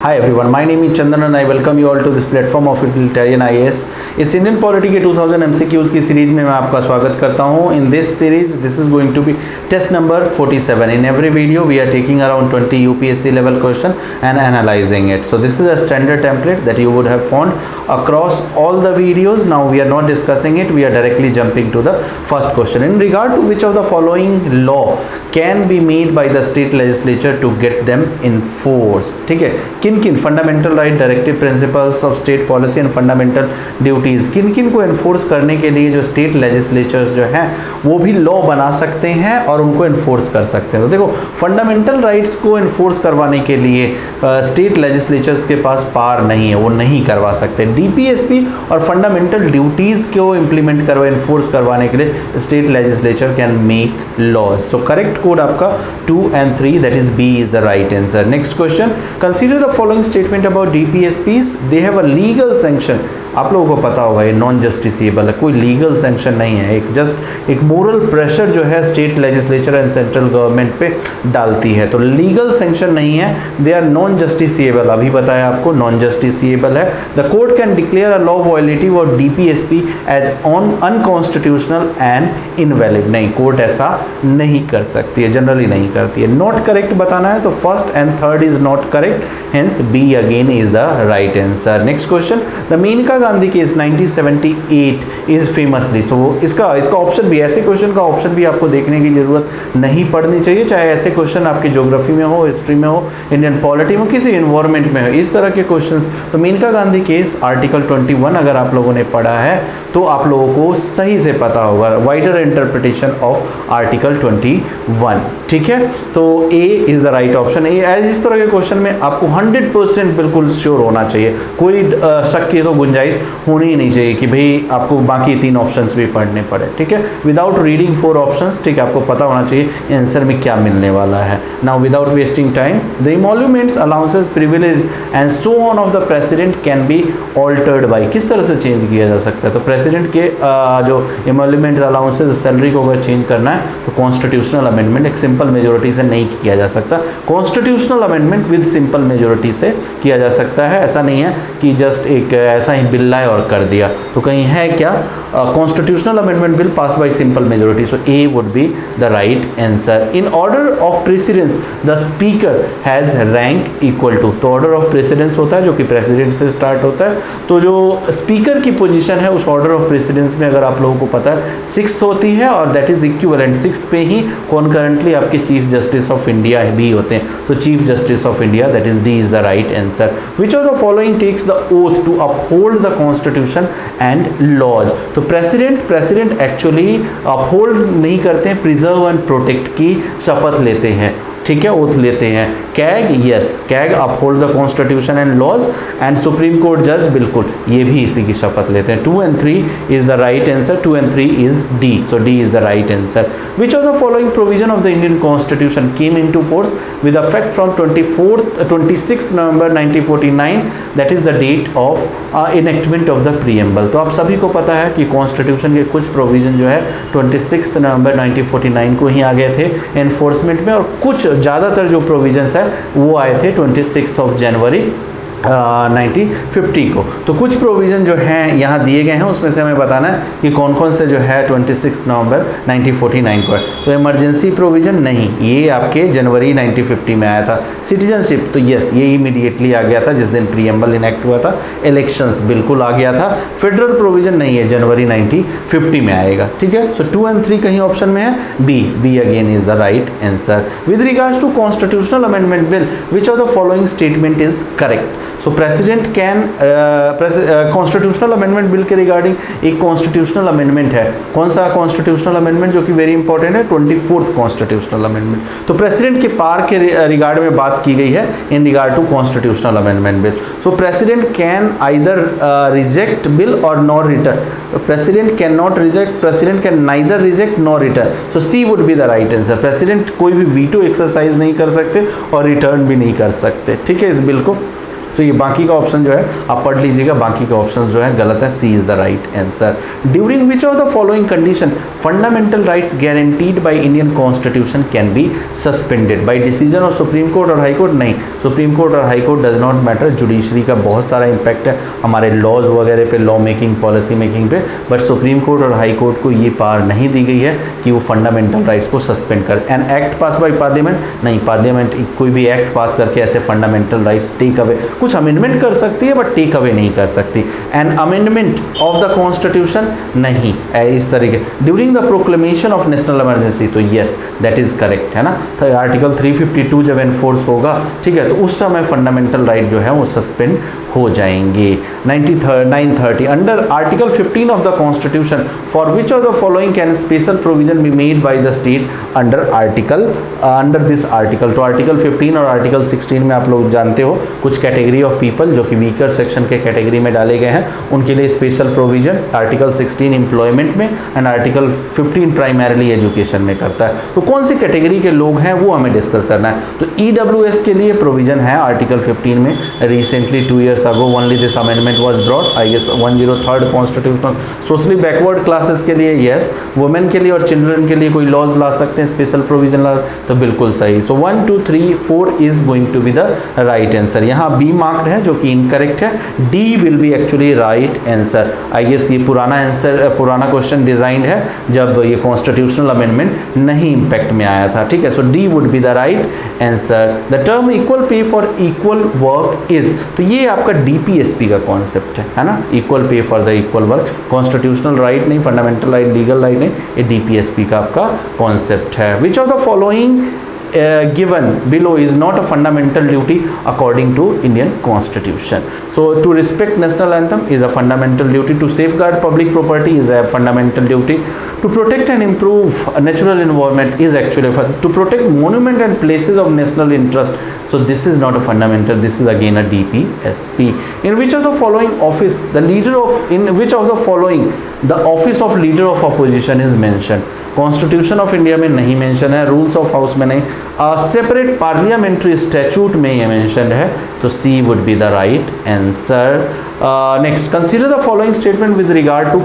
Hi everyone, my name is Chandan and I welcome you all to this platform of Utilitarian IAS। इस Indian polity के 2000 MCQs की series में मैं आपका स्वागत करता हूं। In this series this is going to be test number 47। In every video we are taking around 20 UPSC level question and analyzing it। So this is a standard template that you would have found across all the videos। Now we are not discussing it, we are directly jumping to the first question। In regard to which of the following law can be made by the state legislature to get them enforced। ठीक है, किन किन fundamental right, directive principles of state policy and fundamental duties, किन किन को enforce करने के लिए जो स्टेट लेजिस्लेचर्स जो हैं वो भी लॉ बना सकते हैं और उनको एनफोर्स कर सकते हैं। तो देखो, फंडामेंटल राइट्स को एनफोर्स करवाने के लिए स्टेट लेजिस्लेचर्स के पास पावर नहीं है, वो नहीं करवा सकते। DPSP और फंडामेंटल ड्यूटीज़ को इम्प्लीमेंट करवा एनफोर्स करवाने के लिए state legislature can make laws. So correct code आपका 2 and 3, that is B is the right answer। Next question, consider the following statement about DPSPs, they have a legal sanction। आप लोगों को पता होगा ये नॉन जस्टिसेबल है, कोई legal sanction नहीं है, एक जस्ट एक मोरल प्रेशर जो है state legislature and central government पे डालती है, तो लीगल सैंक्शन नहीं है, दे आर नॉन जस्टिसेबल। अभी बताया आपको नॉन जस्टिसेबल है। The court can declare a law violative और DPSP as on unconstitutional and invalid. नहीं, कोर्ट ऐसा नहीं कर सकती है, जनरली नहीं करती है। नॉट करेक्ट बताना है तो first and third is not correct, hence B again is the right answer. Next question, the Menaka Gandhi case 1978 is famously. So इसका ऑप्शन भी, ऐसे क्वेश्चन का ऑप्शन भी आपको देखने की जरूरत नहीं पड़नी चाहिए, चाहे ऐसे क्वेश्चन आपके ज्योग्राफी में हो, हिस्ट्री में हो, इंडियन पॉलिटी में, किसी इन्वायरमेंट में हो, इस तरह के क्वेश्चंस। तो मेनका गांधी केस आर्टिकल 21 अगर आप लोगों ने पढ़ा है तो आप लोगों को सही से पता होगा, वाइडर इंटरप्रिटेशन ऑफ आर्टिकल 21। ठीक है, तो ए इज द राइट ऑप्शन। इस तरह के क्वेश्चन में आपको 100% बिल्कुल श्योर होना चाहिए, कोई शक की तो गुंजाइश होनी ही नहीं चाहिए कि भाई आपको बाकी 3 ऑप्शंस भी पढ़ने पड़े। ठीक है, विदाउट रीडिंग 4 ऑप्शंस, ठीक है, आपको पता होना चाहिए आंसर में क्या मिलने वाला है। Now without wasting time, the emoluments, allowances, privilege and so on of the president can be altered by. किस तरह से चेंज किया जा सकता है? तो प्रेसिडेंट के जो इमोल्यूमेंट, अलाउंसेस, सैलरी को अगर चेंज करना है तो कॉन्स्टिट्यूशनल अमेंडमेंट एक सिंपल मेजोरिटी से नहीं किया जा सकता। Constitutional amendment with simple majority से किया जा सकता है, ऐसा नहीं है कि जस्ट एक ऐसा ही बिल लाए और कर दिया। तो कहीं है क्या? Constitutional amendment bill pass by simple majority, so A would be the right answer. In order of precedence the speaker has rank equal to. तो ऑर्डर ऑफ प्रेसिडेंस होता है जो कि प्रेसिडेंट से स्टार्ट होता है, तो जो स्पीकर की पोजीशन है उस ऑर्डर ऑफ प्रेसिडेंस में अगर आप लोगों को पता है 6th होती है, और दैट इज इक्विवेलेंट 6th पे ही कॉन्करेंटली आपके चीफ जस्टिस ऑफ इंडिया भी होते हैं। तो chief justice of India, that is D is the right answer. Which of the following takes the oath to uphold the constitution and laws. तो president actually uphold नहीं करते हैं, preserve and protect की शपथ लेते हैं। ठीक है, ओथ लेते हैं। CAG, yes, CAG uphold the constitution and laws, and supreme court जज, बिल्कुल ये भी इसी की शपथ लेते हैं। 2 and 3 is the right answer, 2 and 3 is D, so D is the right answer. Which of the following provision of the Indian constitution came into force with effect from 26 November 1949, that is the date of enactment of the preamble. तो आप सभी को पता है कि constitution के कुछ provision जो है 26 नवंबर 1949 को ही आ गए थे एनफोर्समेंट में, और कुछ ज़्यादातर जो प्रोविजंस है वो आए थे 26 जनवरी 1950 को। तो कुछ प्रोविज़न जो हैं यहाँ दिए गए हैं, उसमें से हमें बताना है कि कौन कौन से जो है 26 नवंबर 1949 को है। तो इमरजेंसी प्रोविज़न नहीं, ये आपके जनवरी 1950 में आया था। सिटीजनशिप, तो यस, ये इमीडिएटली आ गया था जिस दिन प्रीएम्बल इनेक्ट हुआ था। इलेक्शंस बिल्कुल आ गया था। फेडरल प्रोविज़न नहीं है, जनवरी 1950 में आएगा। ठीक है, सो 2 and 3 कहीं ऑप्शन में है, B again is the right answer. With regards to constitutional amendment bill, which of the following statement is correct? So president can, constitutional amendment bill के रिगार्डिंग एक कॉन्स्टिट्यूशनल अमेंडमेंट है। कौन सा कॉन्स्टिट्यूशनल अमेंडमेंट जो कि very important है? 24th constitutional amendment. तो president के पावर के रिगार्ड में बात की गई है in regard to constitutional amendment bill. So president can either reject bill और nor return. President can not reject, president can neither reject nor return, so C would be the right answer. President कोई भी veto exercise नहीं कर सकते और return भी नहीं कर सकते। ठीक है, इस बिल को तो ये बाकी का ऑप्शन जो है आप पढ़ लीजिएगा, बाकी के ऑप्शन जो है गलत है, C is the right answer. During which of the following condition fundamental rights guaranteed by Indian constitution can be suspended by decision of supreme court और हाई कोर्ट? नहीं, सुप्रीम कोर्ट और high court does not matter. Judiciary का बहुत सारा impact है हमारे laws वगैरह पे, लॉ मेकिंग, पॉलिसी मेकिंग पे, बट सुप्रीम कोर्ट और हाई कोर्ट को ये पावर नहीं दी गई है कि वो फंडामेंटल राइट्स को सस्पेंड कर। An act pass by parliament? नहीं, पार्लियामेंट कोई भी एक्ट पास करके ऐसे फंडामेंटल राइट्स टेक अवे, कुछ अमेंडमेंट कर सकती है बट टेक अवे नहीं कर सकती। An amendment of the constitution? नहीं, इस तरीके। During the proclamation of national emergency? तो यस, दैट इज करेक्ट, है ना। तो आर्टिकल 352 जब एनफोर्स होगा, ठीक है, तो उस समय फंडामेंटल राइट जो है वो सस्पेंड हो जाएंगे। 930 under article 15 of the constitution for which of the following can special provision be made by the state under this article? तो आर्टिकल 15 और आर्टिकल 16 में आप लोग जानते हो कुछ कैटेगरी ऑफ पीपल जो कि वीकर सेक्शन के कैटेगरी में डाले गए हैं, उनके लिए स्पेशल प्रोविजन आर्टिकल 16 एम्प्लॉयमेंट में एंड आर्टिकल 15 प्राइमरीली एजुकेशन में करता है। तो कौन सी कैटेगरी के लोग हैं वो हमें डिस्कस करना है। तो EWS के लिए प्रोविजन है आर्टिकल 15 में। Recently 2 years ago only this amendment was brought, I guess 103rd constitutional. Socially backward classes के लिए यस, वुमेन के लिए और चिल्ड्रन के लिए कोई लॉज ला सकते हैं, स्पेशल प्रोविजन ला, तो बिल्कुल सही। So 1 2 3 4 is going to be the right answer. यहाँ बी मार्क्ड है जो कि इनकरेक्ट है, D will be actually right answer. I guess ये पुराना आंसर, पुराना क्वेश्चन डिजाइंड है जब ये कॉन्स्टिट्यूशनल अमेंडमेंट नहीं इंपैक्ट में आया था, ठीक है। So D would be the right answer. The term equal pay for equal work is, तो ये आपका DPSP का कॉन्सेप्ट है ना, equal pay for the equal work. Constitutional right नहीं, फंडामेंटल राइट, लीगल राइट नहीं, ये DPSP का आपका कॉन्सेप्ट है। विच of the following given below is not a fundamental duty according to Indian Constitution? So to respect national anthem is a fundamental duty, to safeguard public property is a fundamental duty, to protect and improve a natural environment is actually to protect monument and places of national interest. So this is not a fundamental, this is again a DPSP. In which of the following office the leader of, in which of the following the office of leader of opposition is mentioned? Constitution of India में नहीं mention है, rules of house में नहीं, separate parliamentary statute में ये mention है, तो C would be the right answer. Next, consider the following statement with regard to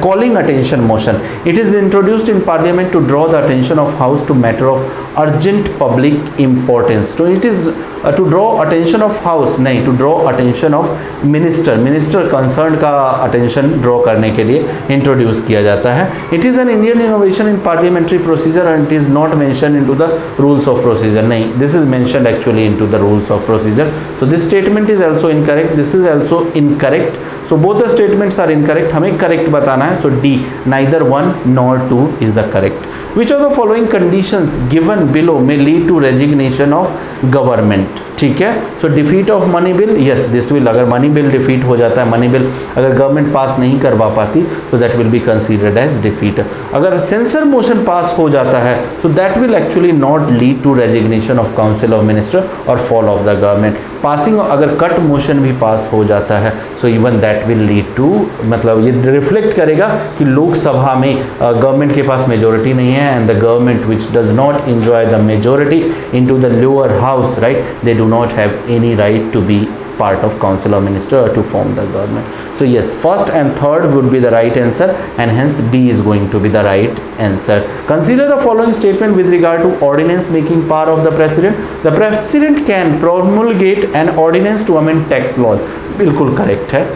calling attention motion. It is introduced in parliament to draw the attention of house to matter of urgent public importance. तो it is to draw attention of house नहीं, to draw attention of minister concern का attention draw करने के लिए introduce किया जाता है। It is an Indian innovation in parliamentary procedure and it is not mention into the rules of procedure. नहीं, this is mentioned actually into the rules of procedure. So this statement is also incorrect, this is also incorrect. So both the statements are incorrect, हमें correct बताना है। So D, neither 1 nor 2 is the correct. Which of the following conditions given below may lead to resignation of government? ठीक है, so defeat of money bill, yes this will, अगर money bill defeat हो जाता है, money bill अगर government pass नहीं करवा पाती तो that will be considered as defeat. अगर सेंसर मोशन पास हो जाता है तो that will actually not lead to resignation of council of minister और fall of the government. Passing, अगर कट मोशन भी पास हो जाता है so even that will lead to, मतलब ये रिफ्लेक्ट करेगा कि लोकसभा में गवर्नमेंट के पास मेजोरिटी नहीं है and the government which does not enjoy the majority into the lower house, right, they do not have any right to be part of council of minister or to form the government. So yes, first and third would be the right answer and hence B is going to be the right answer. Consider the following statement with regard to ordinance making power of the president. The president can promulgate an ordinance to amend tax law. बिल्कुल correct है।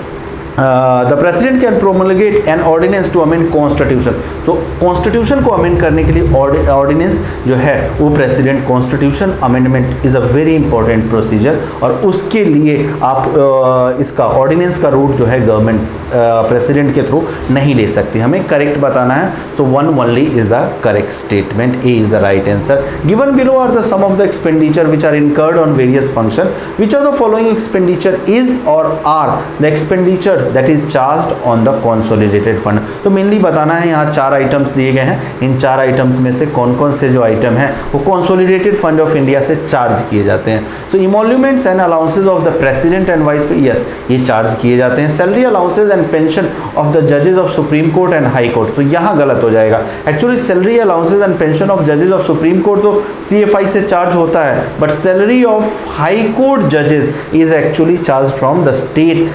The president can promulgate an ordinance to amend constitution. तो constitution को amend करने के लिए ordinance जो है वो president, constitution amendment is a very important procedure और उसके लिए आप इसका ऑर्डिनेंस का रूट जो है गवर्नमेंट प्रेसिडेंट के थ्रू नहीं ले सकती, हमें करेक्ट बताना है। So 1 only is the correct statement, A is the right answer. Given below are the sum of the expenditure which are incurred on various function, which are the following expenditure is और are the expenditure that is charged on the consolidated fund. तो mainly बताना है, यहाँ 4 items दिए गए हैं, इन 4 items में से कौन कौन से जो आइटम हैं वो कंसोलिडेटेड फंड ऑफ इंडिया से चार्ज किए जाते हैं। So emoluments and allowances of the president and vice, yes ये चार्ज किए जाते हैं। Salary allowances and pension of the जजेस of supreme court and high court, तो यहाँ गलत हो जाएगा। Actually salary allowances and pension of जजेस ऑफ सुप्रीम कोर्ट तो CFI से चार्ज होता है, but salary of high court जजेस is actually charge from the state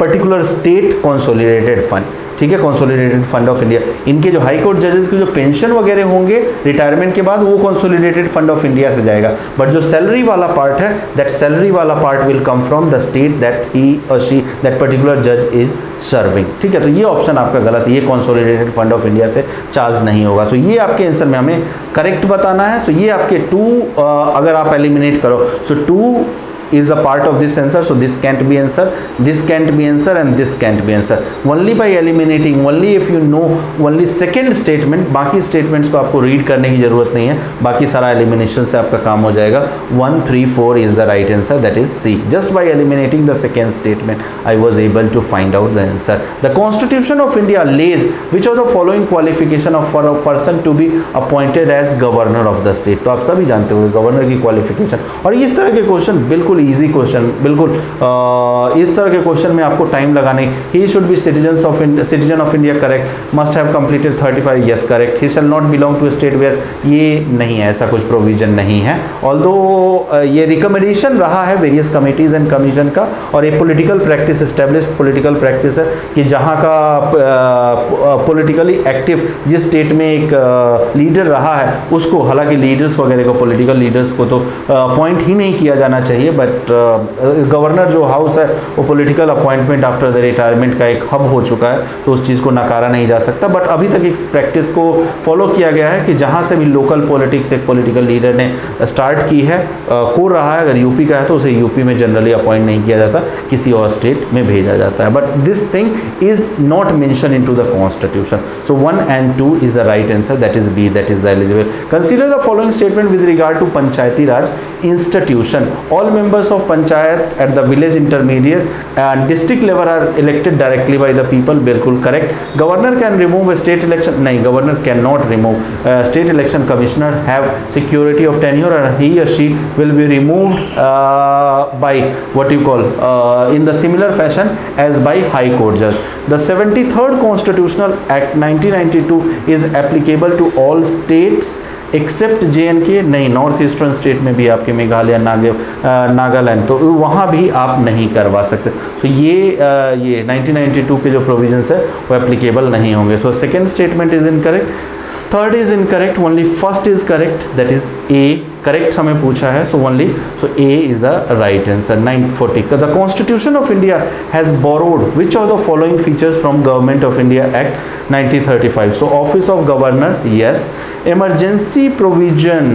particular state consolidated fund, ठीक है, कंसोलिडेटेड फंड ऑफ इंडिया। इनके जो हाई कोर्ट जजेस के जो पेंशन वगैरह होंगे रिटायरमेंट के बाद वो कंसोलिडेटेड फंड ऑफ इंडिया से जाएगा, बट जो सैलरी वाला पार्ट है दैट सैलरी वाला part will come from the state that he और शी दैट पर्टिकुलर जज इज सर्विंग, ठीक है। तो ये ऑप्शन आपका गलत है, ये कंसोलिडेटेड फंड ऑफ इंडिया से चार्ज नहीं होगा। तो ये आपके आंसर में हमें करेक्ट बताना है। सो ये आपके 2 अगर आप एलिमिनेट करो, सो 2 is the part of this answer, so this can't be answer, this can't be answer and this can't be answer. Only by eliminating, only if you know only second statement, बाकी statements को आपको read करने की ज़रूरत नहीं है, बाकी सारा elimination से आपका काम हो जाएगा। 1, 3, 4 is the right answer, that is C. Just by eliminating the second statement I was able to find out the answer. The Constitution of India lays which of the following qualification of for a person to be appointed as governor of the state, तो आप सभी जानते हो governor की qualification, और इस तरह के क्वेश्चन बिल्कुल इजी क्वेश्चन, बिल्कुल इस तरह के क्वेश्चन में आपको टाइम लगाने, he should be citizen of India, correct, must have completed 35, yes correct, he shall not belong to state where, ये नहीं है, ऐसा कुछ प्रोविजन नहीं है। ऑल्दो ये रिकमेंडेशन रहा है वेरियस कमिटीज एंड कमीशन का, और ये political practice, established political practice है कि जहाँ का पॉलिटिकली एक्टिव जिस स्टेट में एक लीडर रहा है उसको, हालांकि लीडर्स वगैरह को, पॉलिटिकल लीडर्स को तो अपॉइंट ही नहीं किया जाना चाहिए, बट गवर्नर जो हाउस है वो political appointment after the retirement का एक हब हो चुका है, तो उस चीज़ को नकारा नहीं जा सकता। बट अभी तक इस प्रैक्टिस को फॉलो किया गया है कि जहाँ से भी लोकल पॉलिटिक्स एक पॉलिटिकल लीडर ने स्टार्ट की है, कोर रहा है, अगर यूपी का है तो उसे यूपी में जनरली अपॉइंट नहीं किया जाता, किसी और स्टेट में भेजा जाता है। But this thing is not mention in to the constitution, so 1 and 2 is the right answer, that is B, that is the eligible. Consider the following statement with regard to Panchayati Raj institution. All members of panchayat at the village intermediate and district level are elected directly by the people, बिल्कुल correct. Governor can remove a state election, नहीं, governor cannot remove. State election commissioner have security of tenure and he or she will be removed by what you call in the similar fashion as by high court judge. The 73rd constitutional act 1992 is applicable to all states except JNK, नहीं, north eastern state में भी आपके मेघालय, नागालैंड, तो वहाँ भी आप नहीं करवा सकते। तो ये 1992 के जो प्रोविजंस है वो एप्लीकेबल नहीं होंगे। So second statement is incorrect, third is incorrect, only first is correct, that is A correct हमें पूछा है, so only so A is the right answer. 940 the constitution of India has borrowed which of the following features from government of India act 1935, so office of governor, yes, emergency provision,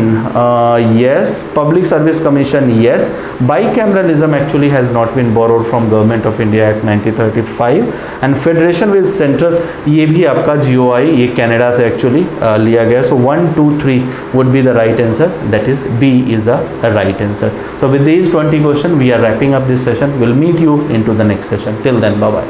yes, public service commission, yes, bicameralism actually has not been borrowed from government of India act 1935, and federation with central, ये भी आपका GOI, ये Canada से actually लिया गया। सो 1, 2, 3 would be the right answer, that is B is the right answer. So with these 20 questions we are wrapping up this session. We'll meet you into the next session. Till then, bye bye.